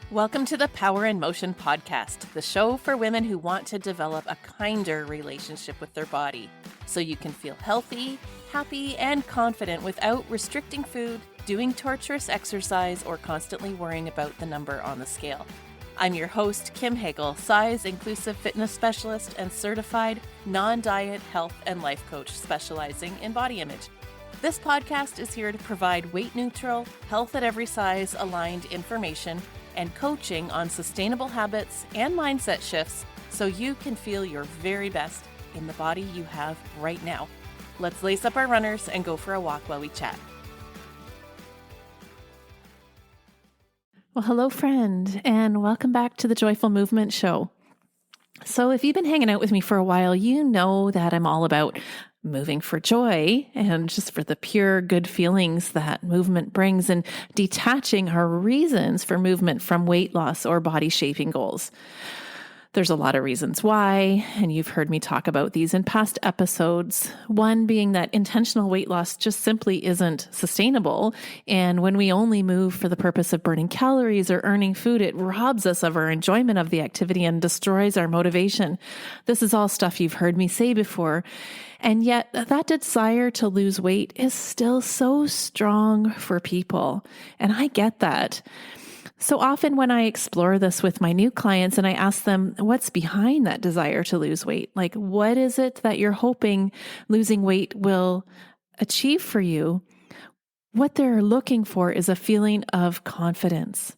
Welcome to the Power in Motion podcast, the show for women who want to develop a kinder relationship with their body so you can feel healthy, happy, and confident without restricting food, doing torturous exercise, or constantly worrying about the number on the scale. I'm your host, Kim Hagel, size-inclusive fitness specialist and certified non-diet health and life coach specializing in body image. This podcast is here to provide weight-neutral, health at every size aligned information and coaching on sustainable habits and mindset shifts so you can feel your very best in the body you have right now. Let's lace up our runners and go for a walk while we chat. Well, hello, friend, and welcome back to the Joyful Movement Show. So if you've been hanging out with me for a while, you know that I'm all about moving for joy and just for the pure good feelings that movement brings and detaching our reasons for movement from weight loss or body shaping goals. There's a lot of reasons why, and you've heard me talk about these in past episodes. One being that intentional weight loss just simply isn't sustainable. And when we only move for the purpose of burning calories or earning food, it robs us of our enjoyment of the activity and destroys our motivation. This is all stuff you've heard me say before. And yet that desire to lose weight is still so strong for people. And I get that. So often when I explore this with my new clients and I ask them what's behind that desire to lose weight, like what is it that you're hoping losing weight will achieve for you? What they're looking for is a feeling of confidence.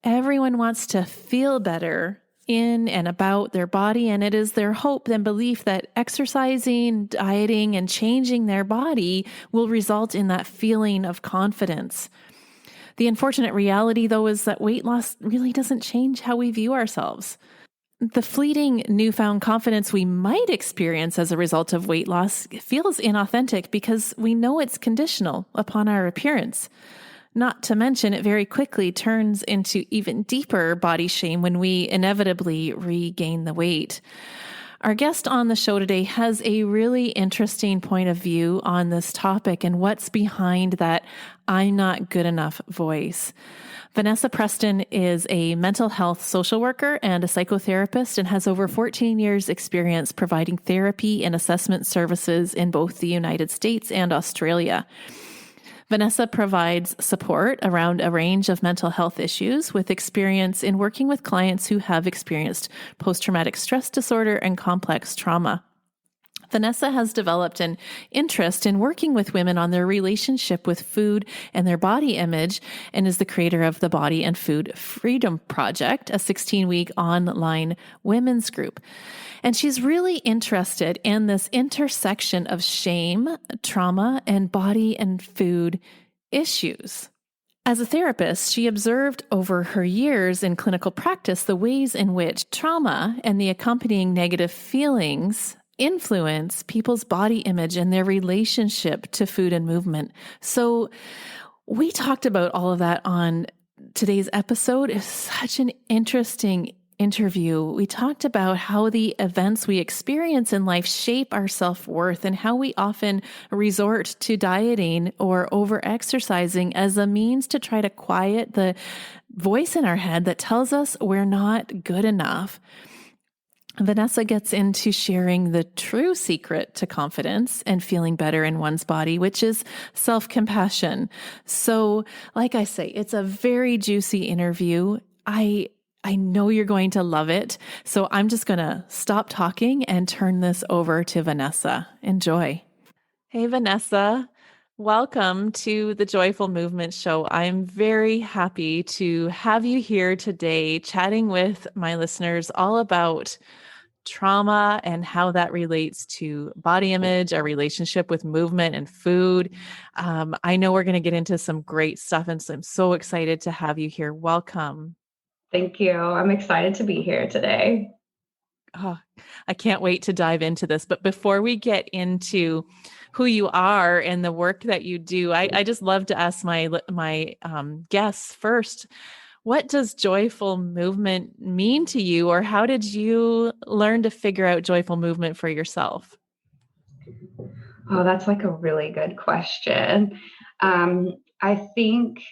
Everyone wants to feel better in and about their body, and it is their hope and belief that exercising, dieting, and changing their body will result in that feeling of confidence. The unfortunate reality, though, is that weight loss really doesn't change how we view ourselves. The fleeting newfound confidence we might experience as a result of weight loss feels inauthentic because we know it's conditional upon our appearance. Not to mention, it very quickly turns into even deeper body shame when we inevitably regain the weight. Our guest on the show today has a really interesting point of view on this topic and what's behind that I'm not good enough voice. Vanessa Preston is a mental health social worker and a psychotherapist and has over 14 years experience providing therapy and assessment services in both the United States and Australia. Vanessa provides support around a range of mental health issues with experience in working with clients who have experienced post-traumatic stress disorder and complex trauma. Vanessa has developed an interest in working with women on their relationship with food and their body image and is the creator of the Body and Food Freedom Project, a 16-week online women's group. And she's really interested in this intersection of shame, trauma, and body and food issues. As a therapist, she observed over her years in clinical practice the ways in which trauma and the accompanying negative feelings influence people's body image and their relationship to food and movement. So we talked about all of that on today's episode. It's such an interesting interview. We talked about how the events we experience in life shape our self-worth and how we often resort to dieting or over-exercising as a means to try to quiet the voice in our head that tells us we're not good enough. Vanessa gets into sharing the true secret to confidence and feeling better in one's body, which is self-compassion. So, like I say, it's a very juicy interview. I know you're going to love it. So I'm just going to stop talking and turn this over to Vanessa. Enjoy. Hey, Vanessa. Welcome to the Joyful Movement Show. I'm very happy to have you here today chatting with my listeners all about trauma and how that relates to body image, our relationship with movement and food. I know we're going to get into some great stuff, and so I'm so excited to have you here. Welcome. Thank you. I'm excited to be here today. Oh, I can't wait to dive into this. But before we get into who you are and the work that you do, I just love to ask my guests first, what does joyful movement mean to you, or how did you learn to figure out joyful movement for yourself? Oh, that's like a really good question. I think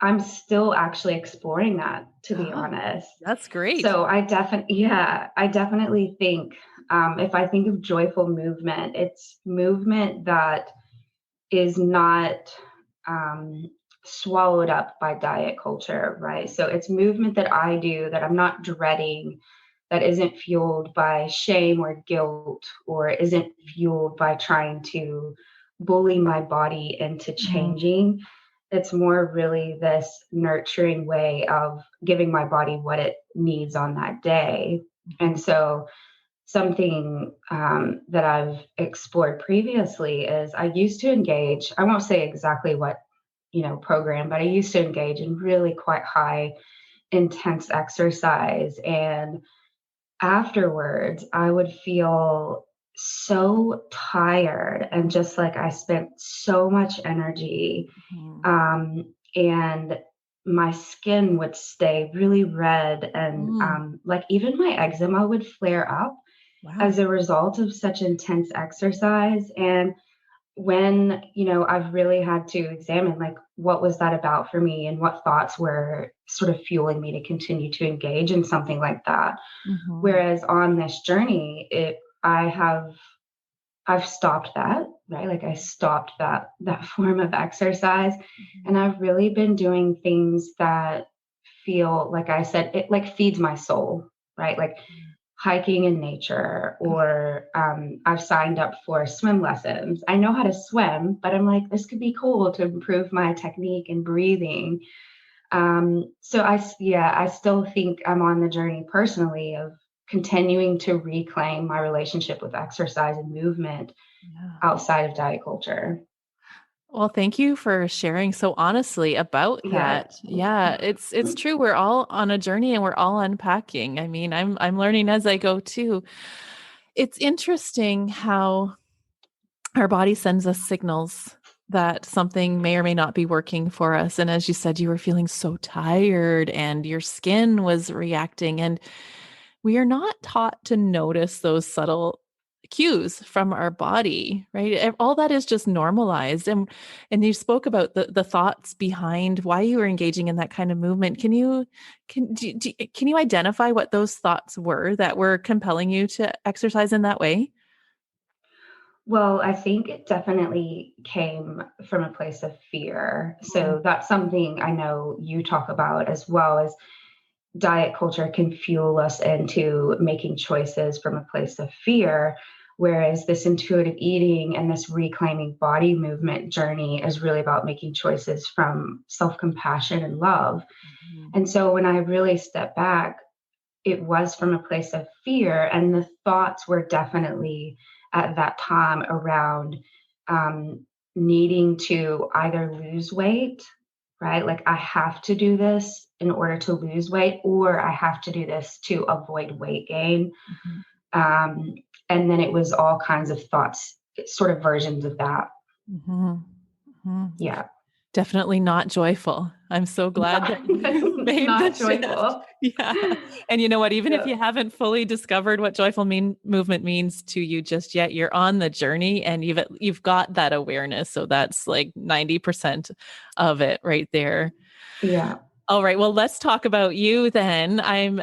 I'm still actually exploring that, to be Oh, honest. that's great. So I definitely think, if I think of joyful movement, it's movement that is not um, swallowed up by diet culture, right? So it's movement that I do that I'm not dreading, that isn't fueled by shame or guilt, or isn't fueled by trying to bully my body into Mhm. changing. It's more really this nurturing way of giving my body what it needs on that day. Mhm. And so something that I've explored previously is I used to engage, I won't say exactly what, program, but I used to engage in really quite high intense exercise. And afterwards, I would feel so tired and just like I spent so much energy. Mhm. And my skin would stay really red, and Mm. like even my eczema would flare up as Wow. a result of such intense exercise. And when, I've really had to examine like what was that about for me and what thoughts were sort of fueling me to continue to engage in something like that. Mhm. Whereas on this journey, I've stopped that, right? Like I stopped that form of exercise, and Mhm. I've really been doing things that feel, like I said, it like feeds my soul, right? Like hiking in nature, or I've signed up for swim lessons. I know how to swim, but I'm like, this could be cool to improve my technique and breathing. So yeah, I still think I'm on the journey personally of continuing to reclaim my relationship with exercise and movement Yeah. outside of diet culture. Well, thank you for sharing so honestly about Yeah. that. Yeah, it's true. We're all on a journey and we're all unpacking. I mean, I'm learning as I go too. It's interesting how our body sends us signals that something may or may not be working for us. And as you said, you were feeling so tired and your skin was reacting. And we are not taught to notice those subtle cues from our body, right? All that is just normalized. And you spoke about the thoughts behind why you were engaging in that kind of movement. Can you identify what those thoughts were that were compelling you to exercise in that way? Well, I think it definitely came from a place of fear. Mm. So that's something I know you talk about as well, as diet culture can fuel us into making choices from a place of fear. Whereas this intuitive eating and this reclaiming body movement journey is really about making choices from self compassion and love. Mhm. And so when I really stepped back, it was from a place of fear. And the thoughts were definitely at that time around um, needing to either lose weight, right? Like I have to do this in order to lose weight, or I have to do this to avoid weight gain. Mhm. Um, and then it was all kinds of thoughts, sort of versions of that. Mhm. Mhm. Yeah. Definitely not joyful. I'm so glad that you made the Not shift. joyful. Yeah. And you know what? Even if Yeah. you haven't fully discovered what joyful movement means to you just yet, you're on the journey and you've got that awareness. So that's like 90% of it right there. Yeah. All right. Well, let's talk about you then. I'm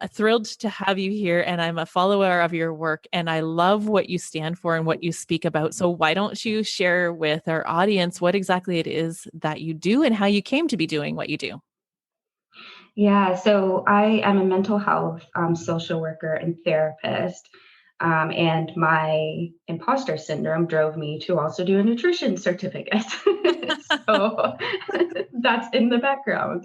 thrilled to have you here and I'm a follower of your work and I love what you stand for and what you speak about. So why don't you share with our audience what exactly it is that you do and how you came to be doing what you do? Yeah, so I am a mental health social worker and therapist. And my imposter syndrome drove me to also do a nutrition certificate. So that's in the background.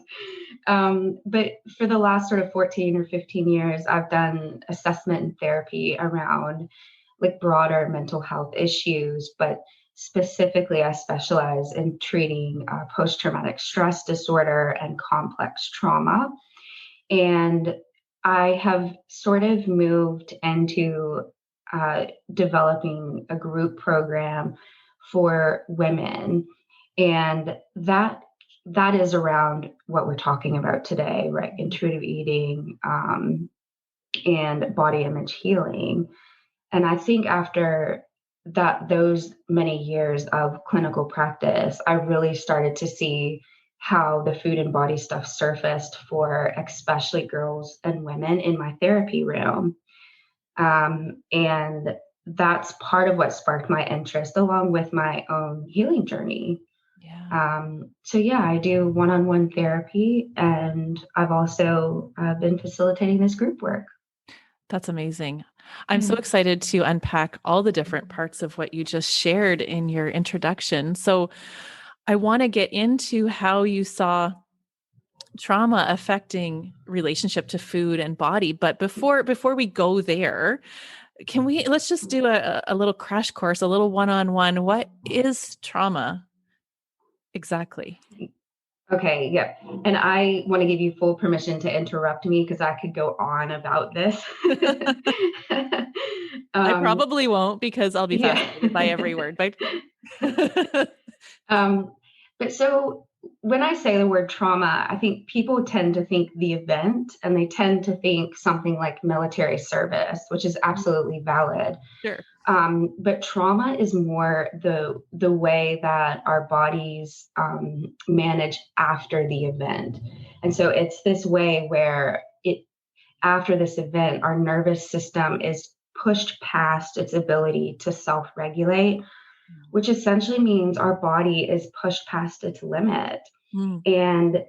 But for the last sort of 14 or 15 years, I've done assessment and therapy around like broader mental health issues, but specifically, I specialize in treating post traumatic stress disorder and complex trauma. And I have sort of moved into developing a group program for women. And that is around what we're talking about today, right? Intuitive eating and body image healing. And I think after those many years of clinical practice, I really started to see how the food and body stuff surfaced for especially girls and women in my therapy room. And that's part of what sparked my interest, along with my own healing journey. Yeah. So yeah, I do one-on-one therapy, and I've also been facilitating this group work. That's amazing. I'm so Mm. excited to unpack all the different parts of what you just shared in your introduction. So, I want to get into how you saw trauma affecting relationship to food and body, but before we go there, let's just do a little crash course, a little one-on-one. What is trauma exactly? Okay, yep. And I want to give you full permission to interrupt me because I could go on about this. I um, probably won't because I'll be yeah. fascinated by every word, but um, but so when I say the word trauma, I think people tend to think the event, and they tend to think something like military service, which is absolutely valid. sure. But trauma is more the way that our bodies manage after the event. And so it's this way where after this event, our nervous system is pushed past its ability to self-regulate, which essentially means our body is pushed past its limit. Mm, And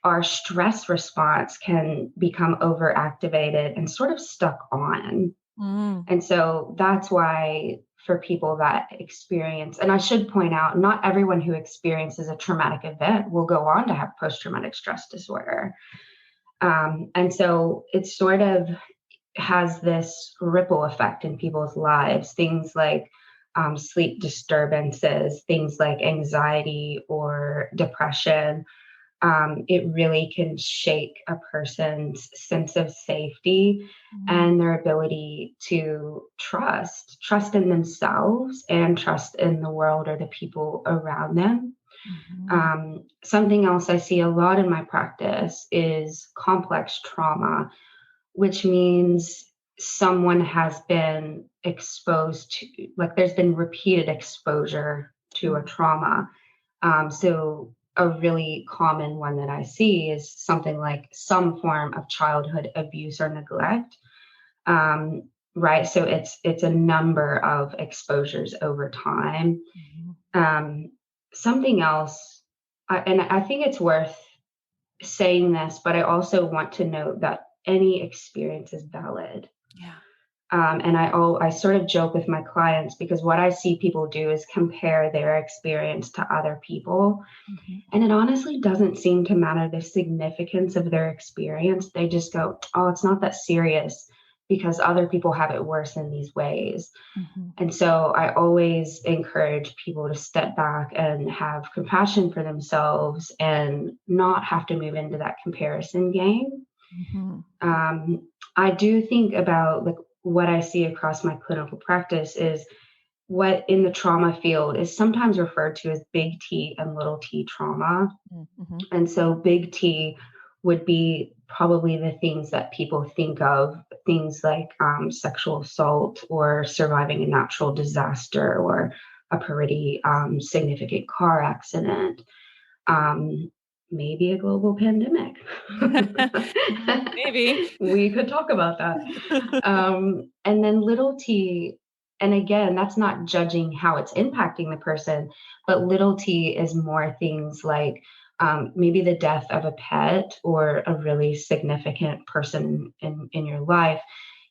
our stress response can become overactivated and sort of stuck on. mm, And so that's why for people that experience, and I should point out, not everyone who experiences a traumatic event will go on to have post-traumatic stress disorder. And so it sort of has this ripple effect in people's lives, things like sleep disturbances, things like anxiety or depression. It really can shake a person's sense of safety mm, and their ability to trust in themselves and trust in the world or the people around them. mhm, Something else I see a lot in my practice is complex trauma, which means someone has been exposed to, like, there's been repeated exposure to a mm, trauma. So a really common one that I see is something like some form of childhood abuse or neglect. Right. So it's a number of exposures over time. mhm. Um, Something else, and I think it's worth saying this, but I also want to note that any experience is valid. Yeah. And I sort of joke with my clients because what I see people do is compare their experience to other people. Mhm. And it honestly doesn't seem to matter the significance of their experience. They just go, oh, it's not that serious because other people have it worse in these ways. Mhm. And so I always encourage people to step back and have compassion for themselves and not have to move into that comparison game. Mhm. I do think about, like, what I see across my clinical practice is what in the trauma field is sometimes referred to as big T and little t trauma. Mm, mhm. And so big T would be probably the things that people think of, things like sexual assault or surviving a natural disaster or a pretty significant car accident, um, maybe a global pandemic. Maybe. We could talk about that. And then little t, and again, that's not judging how it's impacting the person, but little t is more things like maybe the death of a pet or a really significant person in your life.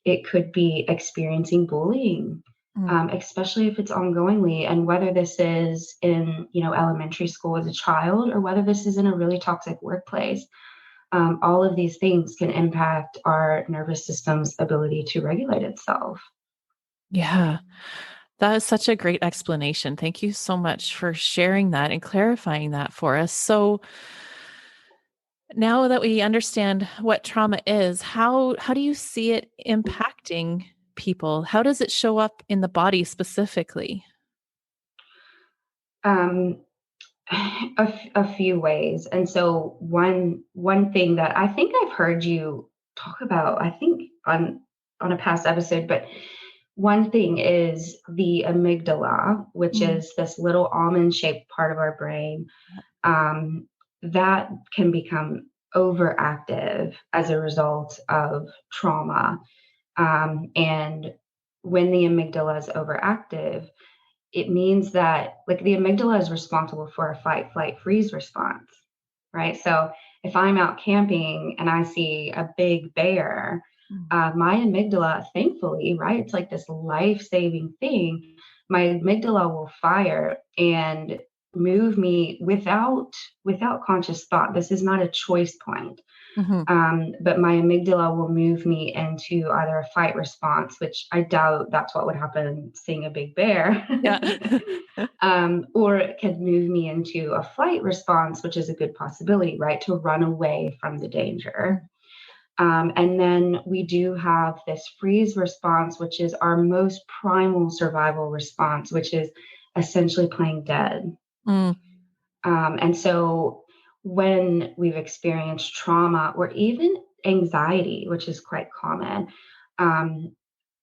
It could be experiencing bullying, Mm, especially if it's ongoingly, and whether this is in, elementary school as a child or whether this is in a really toxic workplace. All of these things can impact our nervous system's ability to regulate itself. yeah. That is such a great explanation. Thank you so much for sharing that and clarifying that for us. So, now that we understand what trauma is, how do you see it impacting people? How does it show up in the body specifically? Um, a few ways, and so one thing that I think I've heard you talk about, I think on a past episode, but one thing is the amygdala, which Mm, is this little almond shaped part of our brain, um, that can become overactive as a result of trauma. And when the amygdala is overactive, it means that like the amygdala is responsible for a fight, flight, freeze response, right? So if I'm out camping and I see a big bear, Mm. my amygdala, thankfully, right? It's like this life-saving thing. My amygdala will fire and move me without conscious thought. This is not a choice point. Mhm. But my amygdala will move me into either a fight response, which I doubt that's what would happen seeing a big bear, Yeah. or it could move me into a flight response, which is a good possibility, right? To run away from the danger. And then we do have this freeze response, which is our most primal survival response, which is essentially playing dead. Mm. And so when we've experienced trauma or even anxiety, which is quite common, um,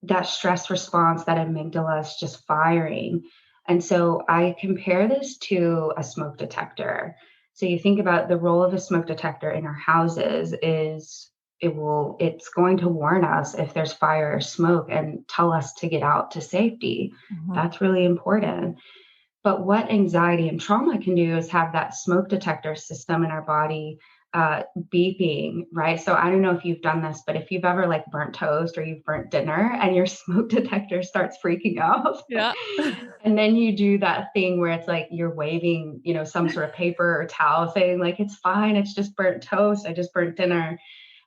that stress response, that amygdala is just firing. And so I compare this to a smoke detector. So you think about the role of a smoke detector in our houses is it's going to warn us if there's fire or smoke and tell us to get out to safety. Mhm. That's really important. But what anxiety and trauma can do is have that smoke detector system in our body beeping, right? So I don't know if you've done this, but if you've ever like burnt toast or you've burnt dinner and your smoke detector starts freaking out, Yeah. and then you do that thing where it's like you're waving, some sort of paper or towel saying like, it's fine, it's just burnt toast, I just burnt dinner.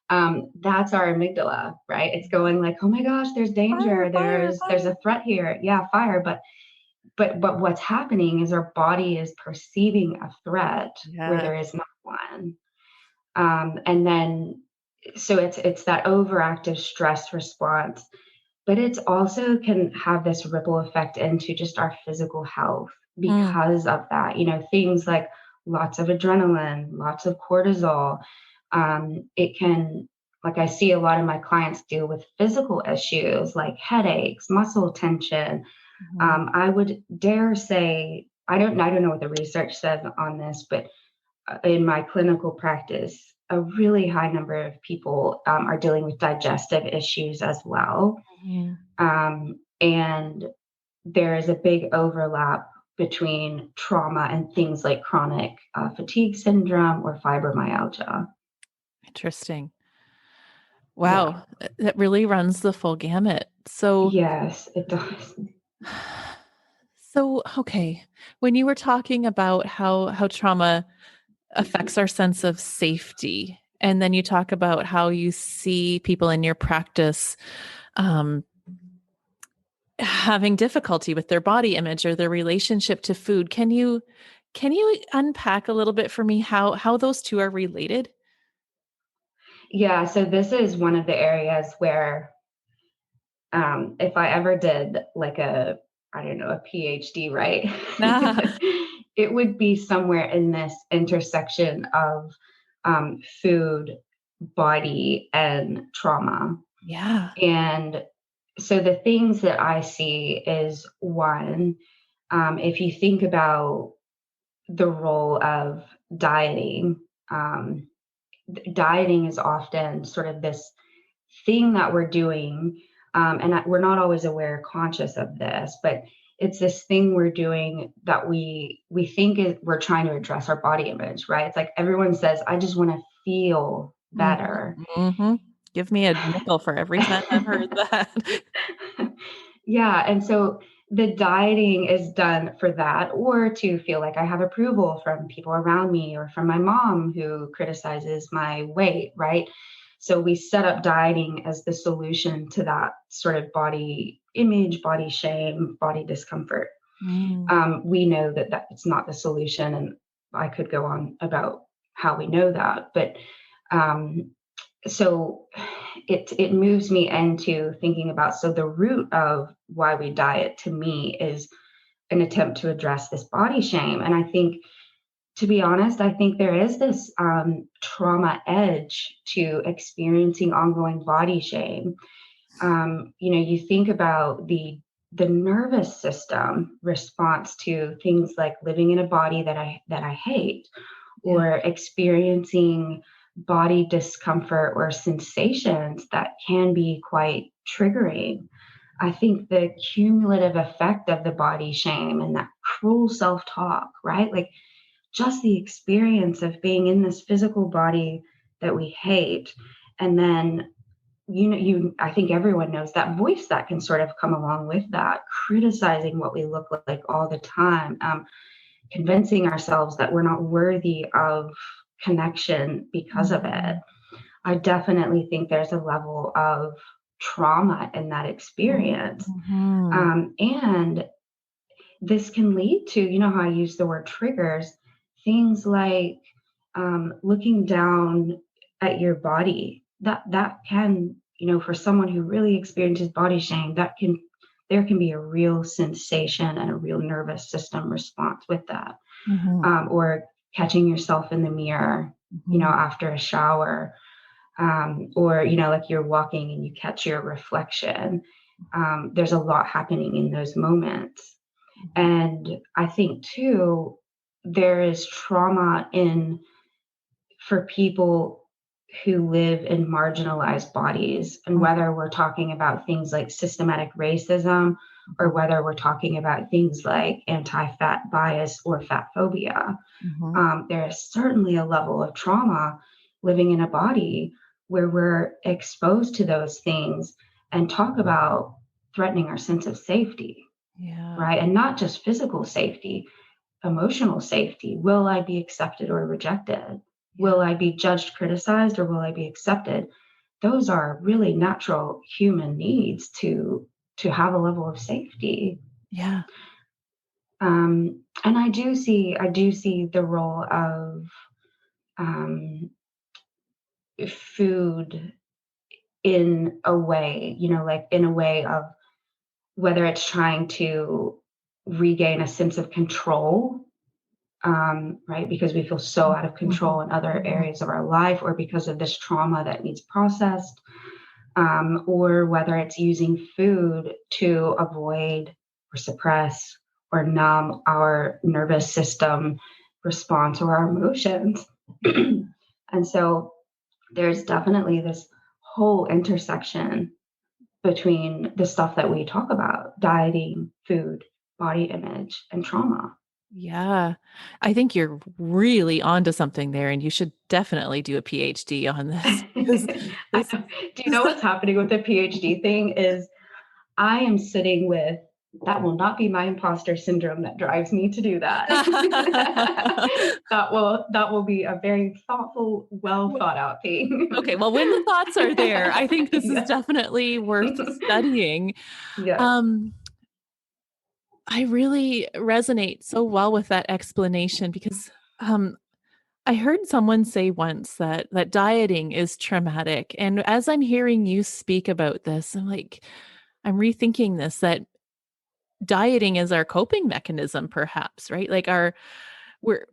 That's our amygdala, right? It's going like, oh my gosh, there's Fire, danger, fire, there's fire. a threat here. Yeah, fire. But what's happening is our body is perceiving a threat where Yes. there is not one. And then so it's that overactive stress response, but it's also can have this ripple effect into just our physical health Mm. because of that. Things like lots of adrenaline, lots of cortisol. It can, like I see a lot of my clients deal with physical issues like headaches, muscle tension. Mhm. I would dare say, I don't know what the research says on this, but in my clinical practice, a really high number of people are dealing with digestive issues as well. Mhm. And there is a big overlap between trauma and things like chronic fatigue syndrome or fibromyalgia. Interesting. Yeah. Wow, that really runs the full gamut. So Yes, it does. okay, when you were talking about how trauma affects our sense of safety, and then you talk about how you see people in your practice, um, having difficulty with their body image or their relationship to food. Can you unpack a little bit for me how those 2 are related? Yeah, so this is one of the areas where if I ever did like I don't know, a PhD, right? Ah, It would be somewhere in this intersection of food, body, and trauma. yeah. And so the things that I see is one, if you think about the role of dieting, um, dieting is often sort of this thing that we're doing, and we're not always aware, conscious of this, but it's this thing we're doing that we think we're trying to address our body image, right? It's like everyone says, "I just want to feel Mhm, better." mhm. Give me a nickel for every time I've heard that. Yeah, and so the dieting is done for that, or to feel like I have approval from people around me or from my mom who criticizes my weight, right? So we set up dieting as the solution to that sort of body image, body shame, body discomfort. Mm, We know that it's not the solution, and I could go on about how we know that, but um, so it moves me into thinking about, so the root of why we diet to me is an attempt to address this body shame. And I think, to be honest, I think there is this trauma edge to experiencing ongoing body shame. You think about the nervous system response to things like living in a body that I hate, Yeah. or experiencing body discomfort or sensations that can be quite triggering. I think the cumulative effect of the body shame and that cruel self talk, right? Like just the experience of being in this physical body that we hate. And then, I think everyone knows that voice that can sort of come along with that, criticizing what we look like all the time, convincing ourselves that we're not worthy of connection because of it. I definitely think there's a level of trauma in that experience. Mm-hmm. And this can lead to, how I use the word triggers, things like looking down at your body. That can, for someone who really experiences body shame, there can be a real sensation and a real nervous system response with that. Mm-hmm. Or catching yourself in the mirror, Mm-hmm. after a shower, or like you're walking and you catch your reflection. There's a lot happening in those moments. And I think too, there is trauma for people who live in marginalized bodies, and whether we're talking about things like systematic racism or whether we're talking about things like anti-fat bias or fat phobia, Mm-hmm. there is certainly a level of trauma living in a body where we're exposed to those things and talk about threatening our sense of safety, Yeah. right? And not just physical safety, emotional safety. Will I be accepted or rejected? Yeah. Will I be judged, criticized, or will I be accepted? Those are really natural human needs to have a level of safety. Yeah. And I do see the role of um, food in a way, like in a way of whether it's trying to regain a sense of control, right? Because we feel so out of Mm-hmm. control in other Mm-hmm. areas of our life, or because of this trauma that needs processed, or whether it's using food to avoid or suppress or numb our nervous system response or our emotions. And so there's definitely this whole intersection between the stuff that we talk about: dieting, food, body image, and trauma. Yeah. I think you're really onto something there, and you should definitely do a PhD on this because I this know. Do you know what's happening with the PhD thing is I am sitting with that will not be my imposter syndrome that drives me to do that. That will be a very thoughtful, well thought out thing. Okay, well, when the thoughts are there, I think this is Yeah. definitely worth studying. Yes. Um, I really resonate so well with that explanation because um, I heard someone say once that dieting is traumatic, and as I'm hearing you speak about this, I'm rethinking this that dieting is our coping mechanism, perhaps, right? Like we're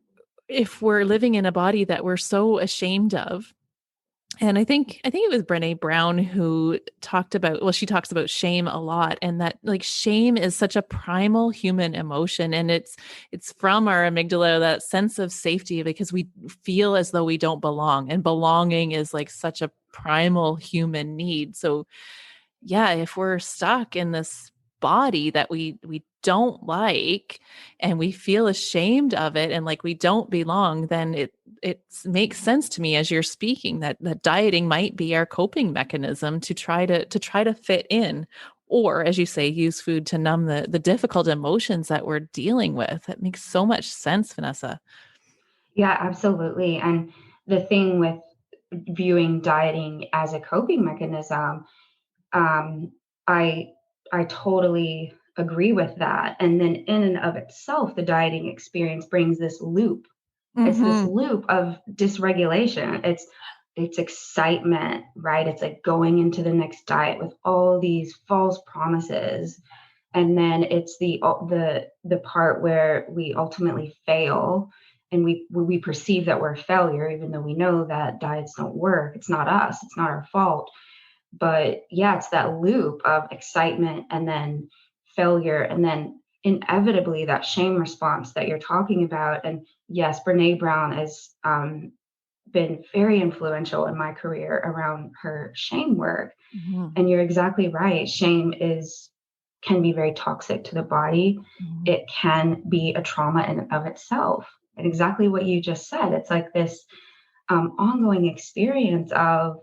if we're living in a body that we're so ashamed of. And I think it was Brené Brown who talked about, well, she talks about shame a lot, and that like shame is such a primal human emotion, and it's from our amygdala, that sense of safety, because we feel as though we don't belong, and belonging is like such a primal human need. So yeah, if we're stuck in this body that we don't like, and we feel ashamed of it, and like we don't belong, then it makes sense to me as you're speaking that dieting might be our coping mechanism to try to fit in, or as you say, use food to numb the difficult emotions that we're dealing with. That makes so much sense, Vanessa. Yeah, absolutely. And the thing with viewing dieting as a coping mechanism, um, I I totally agree with that. And then in and of itself, the dieting experience brings this loop. It's this Mhm. loop of dysregulation. It's excitement, right? It's like going into the next diet with all these false promises, and then it's the part where we ultimately fail, and we perceive that we're a failure, even though we know that diets don't work. It's not us. It's not our fault. But yeah, it's that loop of excitement and then failure and then inevitably that shame response that you're talking about, and yes, Brene Brown has been very influential in my career around her shame work. Mhm. And you're exactly right. Shame can be very toxic to the body. Mhm. It can be a trauma in and of itself. And exactly what you just said. It's like this ongoing experience of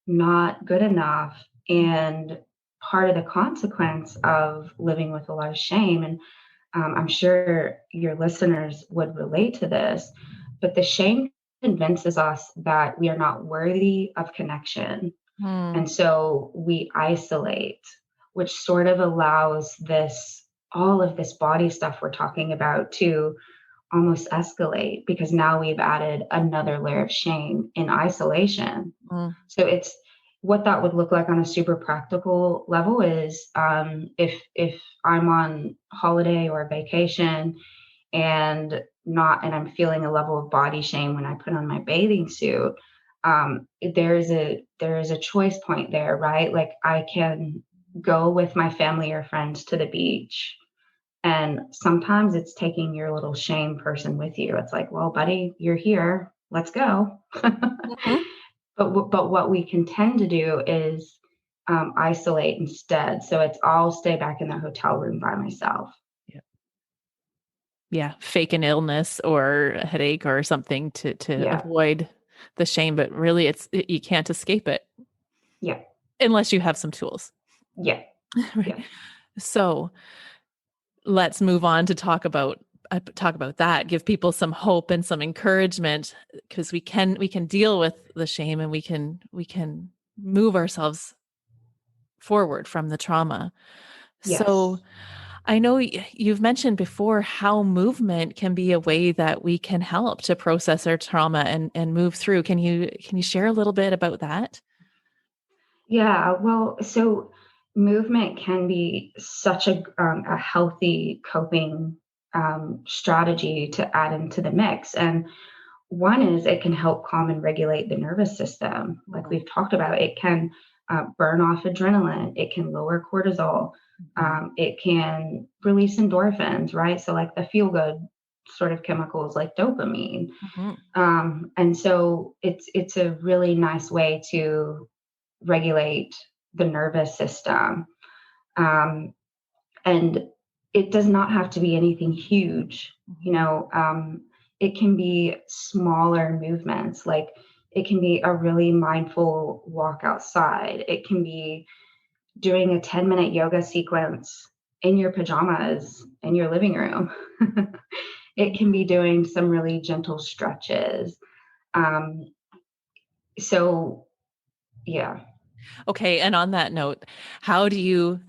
not good enough, and part of the consequence of living with a lot of shame. And I'm sure your listeners would relate to this, but the shame convinces us that we are not worthy of connection. Mm. And so we isolate, which sort of allows all of this body stuff we're talking about to almost escalate, because now we've added another layer of shame in isolation. Mm. So it's what that would look like on a super practical level is, if I'm on holiday or vacation and I'm feeling a level of body shame when I put on my bathing suit, there is a choice point there, right? Like I can go with my family or friends to the beach, and sometimes it's taking your little shame person with you. It's like, well, buddy, you're here. Let's go. Mhm. But what we can tend to do is isolate instead. So I'll stay back in the hotel room by myself. Yeah. Yeah, fake an illness or a headache or something to Yeah, avoid the shame, but really you can't escape it yeah, unless you have some tools. yeah, Right. yeah, So, let's move on to talk about that, give people some hope and some encouragement, because we can deal with the shame, and we can move ourselves forward from the trauma. So, yes. I know you've mentioned before how movement can be a way that we can help to process our trauma and move through. Can you share a little bit about that? Yeah, well, so movement can be such a healthy coping strategy to add into the mix. And one is it can help calm and regulate the nervous system. Like Mm. we've talked about, it can burn off adrenaline, it can lower cortisol, Mhm. it can release endorphins, right? So, like the feel good sort of chemicals like dopamine. Mhm. And so it's a really nice way to regulate the nervous system. Um, and it does not have to be anything huge. You Mhm. know, it can be smaller movements, like it can be a really mindful walk outside. It can be doing a 10-minute yoga sequence in your pajamas in your living room. It can be doing some really gentle stretches. Um, so, yeah. Okay, and on that note, how do you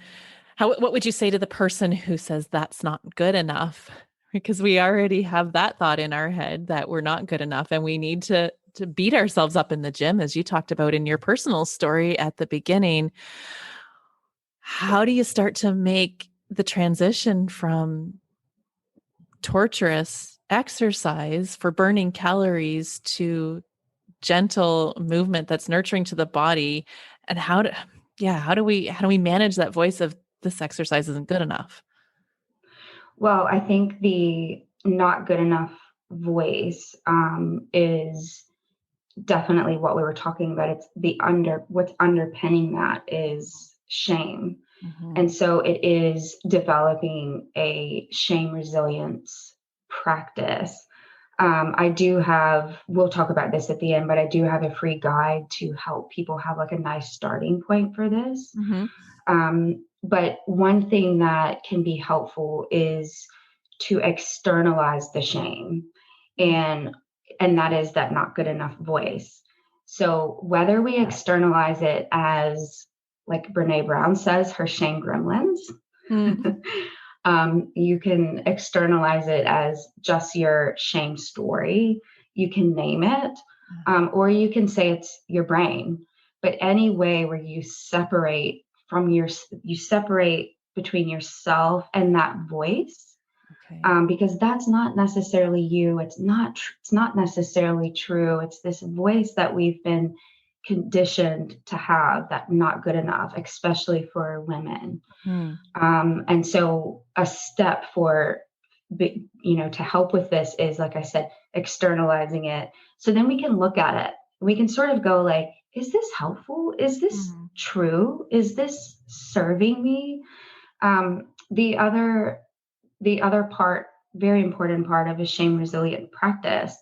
what would you say to the person who says that's not good enough? Because we already have that thought in our head that we're not good enough, and we need to beat ourselves up in the gym, as you talked about in your personal story at the beginning. How do you start to make the transition from torturous exercise for burning calories to gentle movement that's nurturing to the body? And how do we manage that voice of this exercise isn't good enough? Well, I think the not good enough voice is definitely what we were talking about. It's what's underpinning that is shame. Mhm. And so it is developing a shame resilience practice. We'll talk about this at the end, but I do have a free guide to help people have like a nice starting point for this. Mhm. But one thing that can be helpful is to externalize the shame, Mm. and that is that not good enough voice. So whether we externalize it as, like Brene Brown says, her shame gremlins, Mm. you can externalize it as just your shame story. You can name it, or you can say it's your brain. But any way where you separate between yourself and that voice, Okay. because that's not necessarily you. It's not necessarily true. It's this voice that we've been conditioned to have that not good enough, especially for women. Hmm. And so a step for, to help with this is, like I said, externalizing it. So then we can look at it. We can sort of go like, is this helpful? Is this Hmm. true? Is this serving me? The other part, very important part of a shame resilient practice,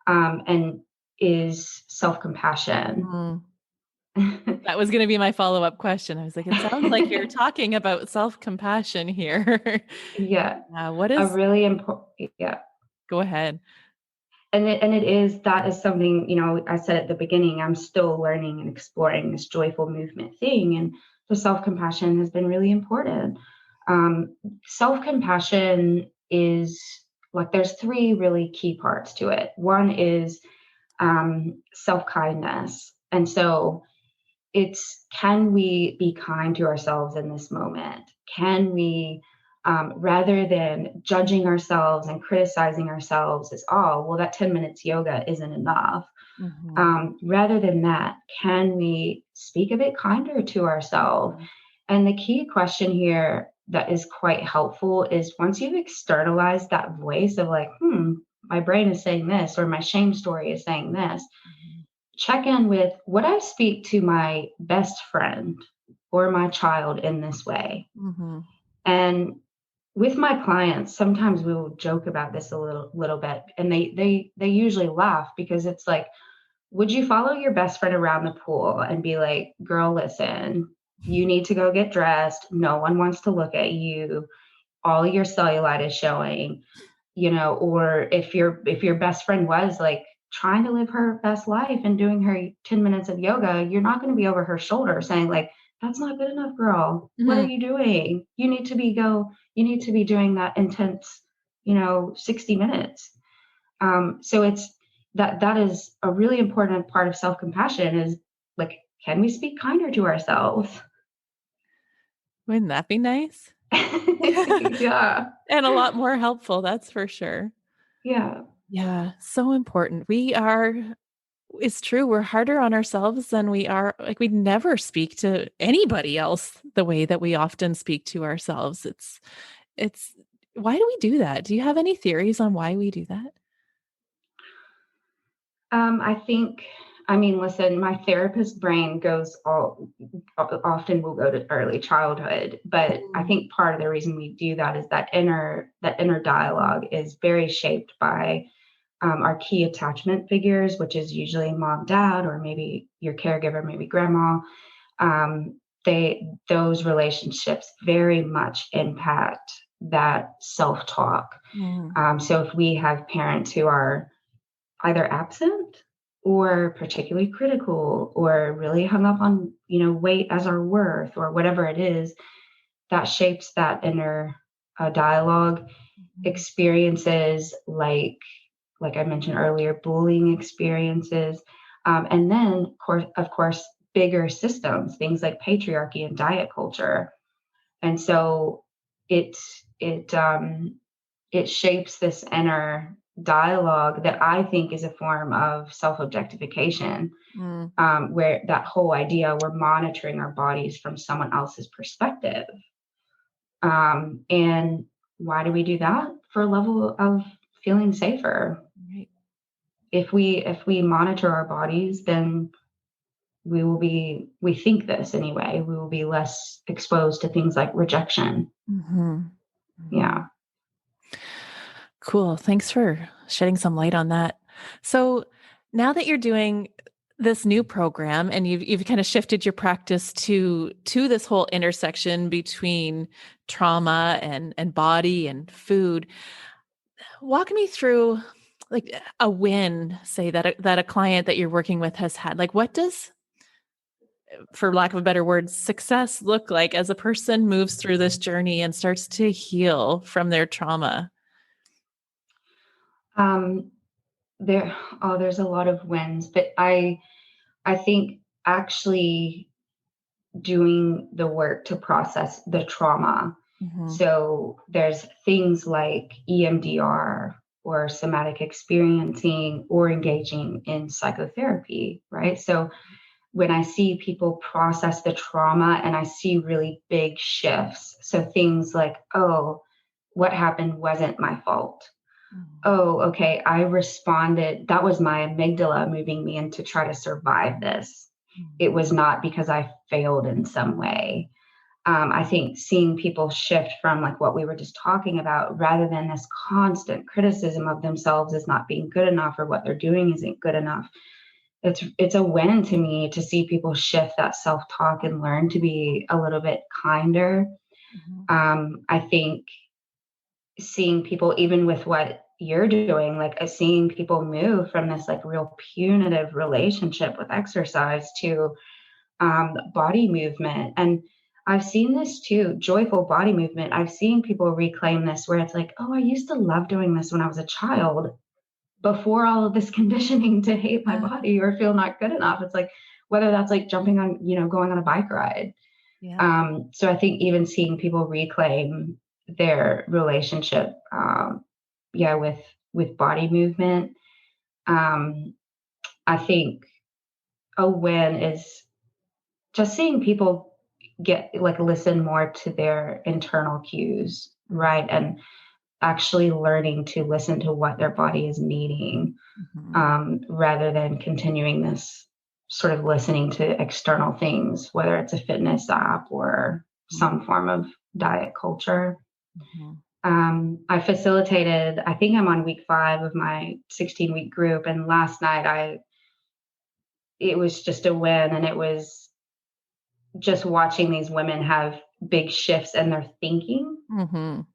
and is self-compassion. Hmm. That was going to be my follow-up question. I was like, it sounds like you're talking about self-compassion here. Yeah, What a is, really important, yeah. go ahead. That is something, I said at the beginning, I'm still learning and exploring this joyful movement thing. And the self-compassion has been really important. Self-compassion is like, there's three really key parts to it. One is self-kindness. And so it's, can we be kind to ourselves in this moment? Can we, rather than judging ourselves and criticizing ourselves as, oh, well, that 10 minutes yoga isn't enough. Mhm. Rather than that, can we speak a bit kinder to ourselves? And the key question here that is quite helpful is, once you've externalized that voice of like, my brain is saying this, or my shame story is saying this, Mhm. check in with, would I speak to my best friend or my child in this way? Mhm. And with my clients, sometimes we will joke about this a little bit, and they usually laugh, because it's like, would you follow your best friend around the pool and be like, girl, listen, you need to go get dressed. No one wants to look at you. All your cellulite is showing, or if your best friend was like trying to live her best life and doing her 10 minutes of yoga, you're not going to be over her shoulder saying like, that's not good enough, girl. What are Mhm. you doing? You need to be doing that intense, 60 minutes. So it's that is a really important part of self-compassion, is like, can we speak kinder to ourselves? Wouldn't that be nice? Yeah. And a lot more helpful, that's for sure. Yeah. Yeah, so important. It's true, we're harder on ourselves than we are, like, we never speak to anybody else the way that we often speak to ourselves. It's why do we do that? Do you have any theories on why we do that? I think, I mean, listen, my therapist brain goes often will go to early childhood, but I Mm. think part of the reason we do that is that inner dialogue is very shaped by our key attachment figures, which is usually mom, dad, or maybe your caregiver, maybe grandma. Those relationships very much impact that self-talk. Mm. So if we have parents who are either absent or particularly critical, or really hung up on, weight as our worth, or whatever it is, that shapes that inner dialogue. Mhm. Experiences like I mentioned earlier, bullying experiences, and then of course bigger systems, things like patriarchy and diet culture. And so it it it shapes this inner dialogue that I think is a form of self objectification, Mm. where that whole idea we're monitoring our bodies from someone else's perspective. And why do we do that? For a level of feeling safer. Right. If we monitor our bodies, then we think this anyway, we will be less exposed to things like rejection. Mhm. Mhm. Yeah. Cool. Thanks for shedding some light on that. So now that you're doing this new program and you've kind of shifted your practice to this whole intersection between trauma and body and food, walk me through like a win, say that a client that you're working with has had. Like what does, for lack of a better word, success look like as a person moves through this journey and starts to heal from their trauma? um there's a lot of wins, but I think actually doing the work to process the trauma. Mhm. So there's things like EMDR, or somatic experiencing, or engaging in psychotherapy, right? So when I see people process the trauma and I see really big shifts. So things like, oh, what happened wasn't my fault. Mhm. Oh, okay, I responded. That was my amygdala moving me in to try to survive this. It Mhm. was not because I failed in some way. I think seeing people shift from like what we were just talking about, rather than this constant criticism of themselves as not being good enough or what they're doing isn't good enough. It's a win to me to see people shift that self-talk and learn to be a little bit kinder. Mhm. I think seeing people, even with what you're doing, like seeing people move from this like real punitive relationship with exercise to body movement. And I've seen this too, joyful body movement. I've seen people reclaim this where it's like, oh, I used to love doing this when I was a child before all of this conditioning to hate my Yeah. body or feel not good enough. It's like, whether that's like jumping on, going on a bike ride. Yeah. So I think even seeing people reclaim their relationship, yeah, with body movement, um, I think a win is just seeing people get like listen more to their internal cues, right? And actually learning to listen to what their body is needing, Mhm. rather than continuing this sort of listening to external things, whether it's a fitness app or Mhm. some form of diet culture. Mhm. I facilitated, I think I'm on week 5 of my 16-week group. And last night it was just a win. And it was just watching these women have big shifts in their thinking, Mhm.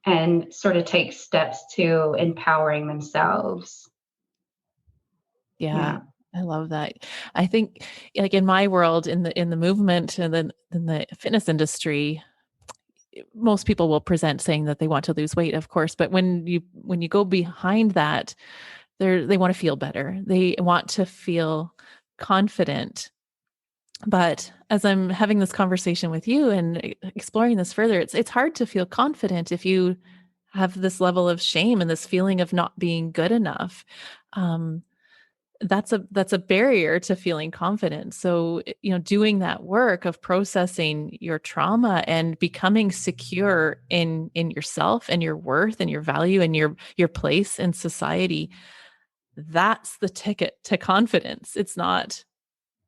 and sort of take steps to empowering themselves. Yeah. Yeah. I love that. I think like in my world, in the movement and then in the fitness industry, most people will present saying that they want to lose weight, of course, but when you go behind that, they want to feel better. They want to feel confident. But as I'm having this conversation with you and exploring this further, it's hard to feel confident if you have this level of shame and this feeling of not being good enough. Um, that's a barrier to feeling confident. So, doing that work of processing your trauma and becoming secure in yourself and your worth and your value and your place in society, that's the ticket to confidence. It's not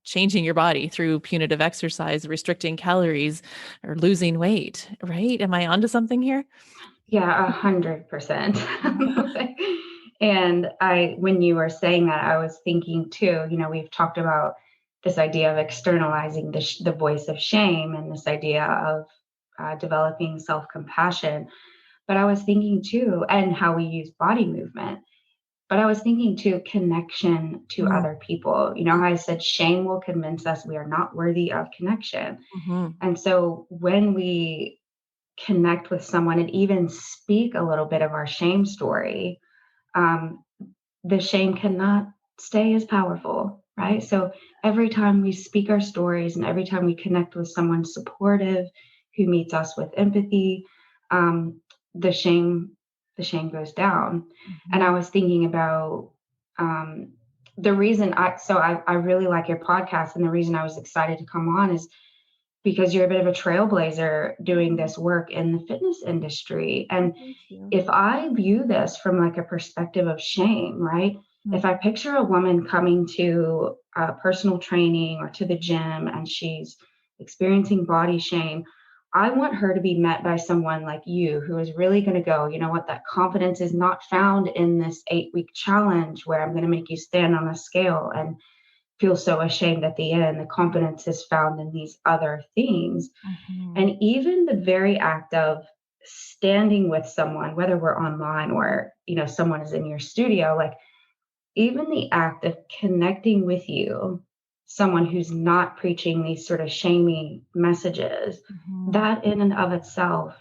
changing your body through punitive exercise, restricting calories, or losing weight, right? Am I onto something here? Yeah, 100%. And when you were saying that, I was thinking too, we've talked about this idea of externalizing the voice of shame and this idea of developing self compassion. But I was thinking too, and how we use body movement. But I was thinking too, connection to Mm, other people. How I said shame will convince us we are not worthy of connection. mhm, And so when we connect with someone and even speak a little bit of our shame story, um, the shame cannot stay as powerful, right? So every time we speak our stories and every time we connect with someone supportive who meets us with empathy, um, the shame the shame goes down. And I mhm, was thinking about, um, the reason I really like your podcast, and the reason I was excited to come on is because you're a bit of a trailblazer doing mhm. this work in the fitness industry. And Thank you. if I view this from like a perspective of shame, right? Mm, If I picture a woman coming to personal training or to the gym and she's experiencing body shame, I want her to be met by someone like you who is really going to go, you know what, that confidence is not found in this 8-week challenge where I'm going to make you stand on a scale and feel so ashamed at the end. The confidence is found in these other things. mhm. And even the very act of standing with someone, whether we're online or, someone is in your studio, like even the act of connecting with you, someone who's not preaching these sort of shamey messages, Mhm. that in and of itself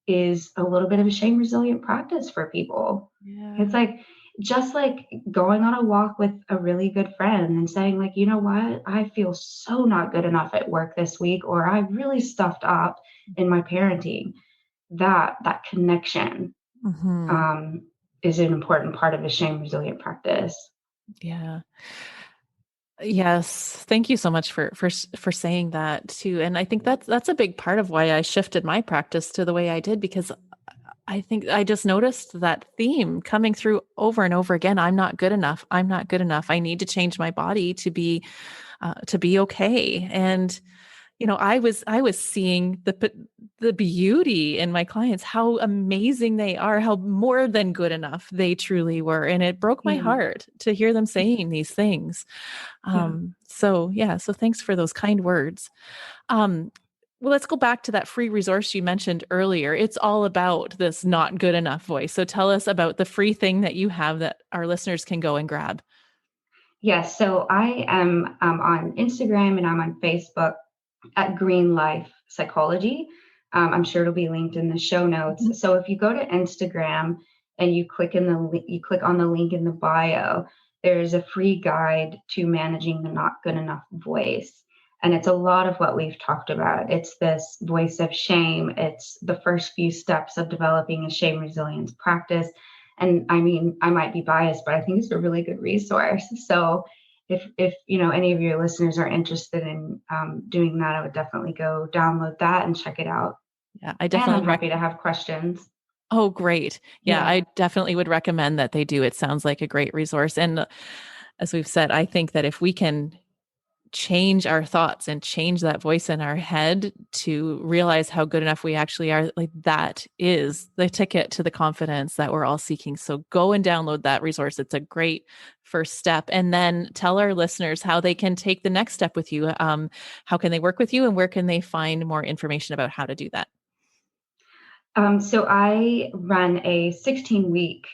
is a little bit of a shame resilient practice for people. It's Yeah. like just like going on a walk with a really good friend and saying like, you know what, I feel so not good enough at work this week, or I really stuffed up in my parenting. That connection, Mhm. um, is an important part of a shame resilient practice. Yeah. Yes. Thank you so much for saying that too. And I think that's a big part of why I shifted my practice to the way I did, because I think I just noticed that theme coming through over and over again. I'm not good enough. I'm not good enough. I need to change my body to be okay. And I was seeing the beauty in my clients, how amazing they are, how more than good enough they truly were, and it broke my Yeah. heart to hear them saying these things. Yeah. So thanks for those kind words. Um, well, let's go back to that free resource you mentioned earlier. It's all about this not good enough voice. So tell us about the free thing that you have that our listeners can go and grab. Yes. So I am on Instagram and I'm on Facebook at Green Life Psychology. I'm sure it'll be linked in the show notes. Mhm. So if you go to Instagram and you click on the link in the bio, there's a free guide to managing the not good enough voice. And it's a lot of what we've talked about. It's this voice of shame. It's the first few steps of developing a shame resilience practice. And I mean, I might be biased, but I think it's a really good resource. So if any of your listeners are interested in doing that, I would definitely go download that and check it out. Yeah, I And definitely I'm happy to have questions. Oh, great. Yeah, Yeah. I definitely would recommend that they do. It sounds like a great resource. And as we've said, I think that if we can change our thoughts and change that voice in our head to realize how good enough we actually are, like that is the ticket to the confidence that we're all seeking. So go and download that resource. It's a great first step. And then tell our listeners how they can take the next step with you. How can they work with you, and where can they find more information about how to do that? So I run a 16-week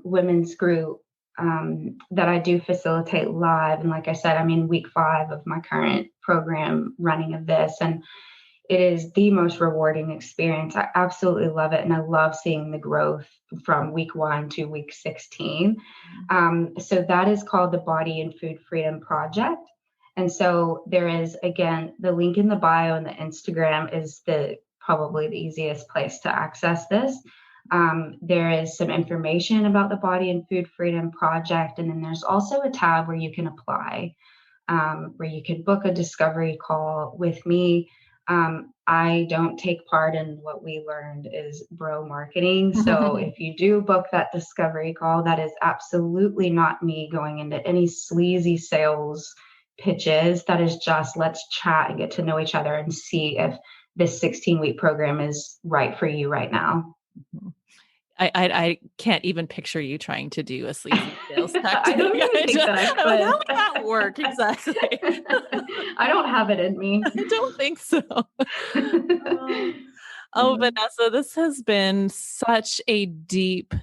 women's group that I do facilitate live. And like I said, I'm in week 5 of my current program running of this. And it is the most rewarding experience. I absolutely love it. And I love seeing the growth from week 1 to week 16. So that is called the Body and Food Freedom Project. And so there is, again, the link in the bio and the Instagram is probably the easiest place to access this. There is some information about the Body and Food Freedom Project. And then there's also a tab where you can apply, where you can book a discovery call with me. I don't take part in what we learned is bro marketing. So if you do book that discovery call, that is absolutely not me going into any sleazy sales pitches. That is just let's chat and get to know each other and see if this 16-week program is right for you right now. I can't even picture you trying to do a sleazy sales tactic. I don't even think that I I'm like, how would could. that work exactly? I don't have it in me. I don't think so. Oh, Vanessa, this has been such a deep,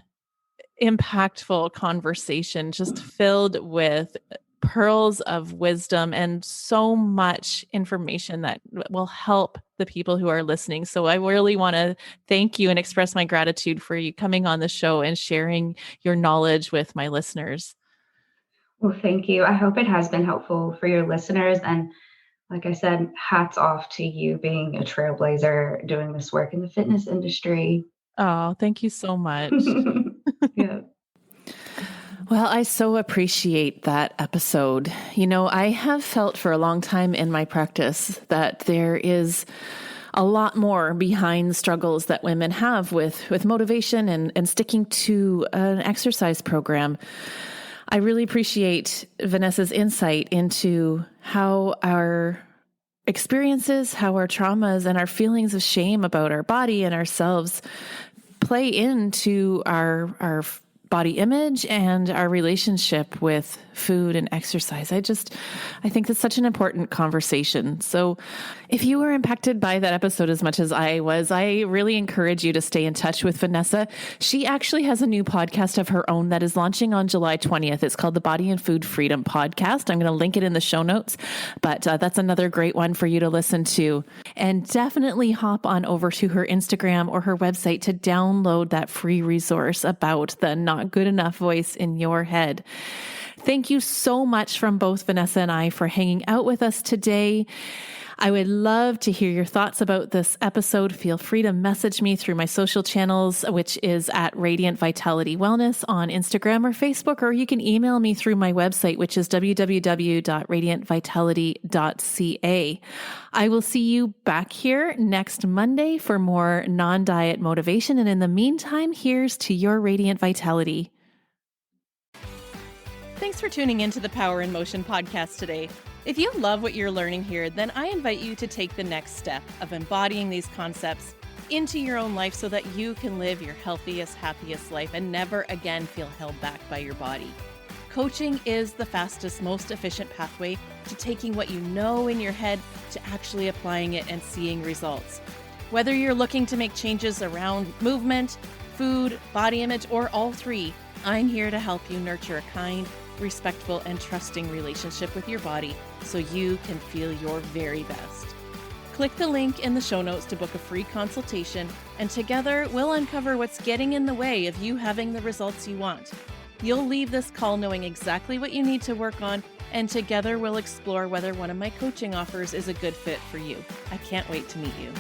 impactful conversation, just filled with pearls of wisdom and so much information that will help the people who are listening. So I really want to thank you and express my gratitude for you coming on the show and sharing your knowledge with my listeners. Well, thank you. I hope it has been helpful for your listeners. And like I said, hats off to you being a trailblazer doing this work in the fitness industry. Oh, thank you so much. Yeah. Well, I so appreciate that episode. I have felt for a long time in my practice that there is a lot more behind the struggles that women have with motivation and sticking to an exercise program. I really appreciate Vanessa's insight into how our experiences, how our traumas and our feelings of shame about our body and ourselves play into our body image and our relationship with food and exercise. I think that's such an important conversation. So if you were impacted by that episode as much as I was, I really encourage you to stay in touch with Vanessa. She actually has a new podcast of her own that is launching on July 20th. It's called the Body and Food Freedom Podcast. I'm going to link it in the show notes, but that's another great one for you to listen to. And definitely hop on over to her Instagram or her website to download that free resource about the not good enough voice in your head. Thank you so much from both Vanessa and I for hanging out with us today. I would love to hear your thoughts about this episode. Feel free to message me through my social channels, which is at Radiant Vitality Wellness on Instagram or Facebook, or you can email me through my website, which is www.radiantvitality.ca. I will see you back here next Monday for more non-diet motivation. And in the meantime, here's to your radiant vitality. Thanks for tuning into the Power in Motion podcast today. If you love what you're learning here, then I invite you to take the next step of embodying these concepts into your own life so that you can live your healthiest, happiest life and never again feel held back by your body. Coaching is the fastest, most efficient pathway to taking what you know in your head to actually applying it and seeing results. Whether you're looking to make changes around movement, food, body image, or all three, I'm here to help you nurture a kind, respectful, and trusting relationship with your body so you can feel your very best. Click the link in the show notes to book a free consultation, and together we'll uncover what's getting in the way of you having the results you want. You'll leave this call knowing exactly what you need to work on, and together we'll explore whether one of my coaching offers is a good fit for you. I can't wait to meet you.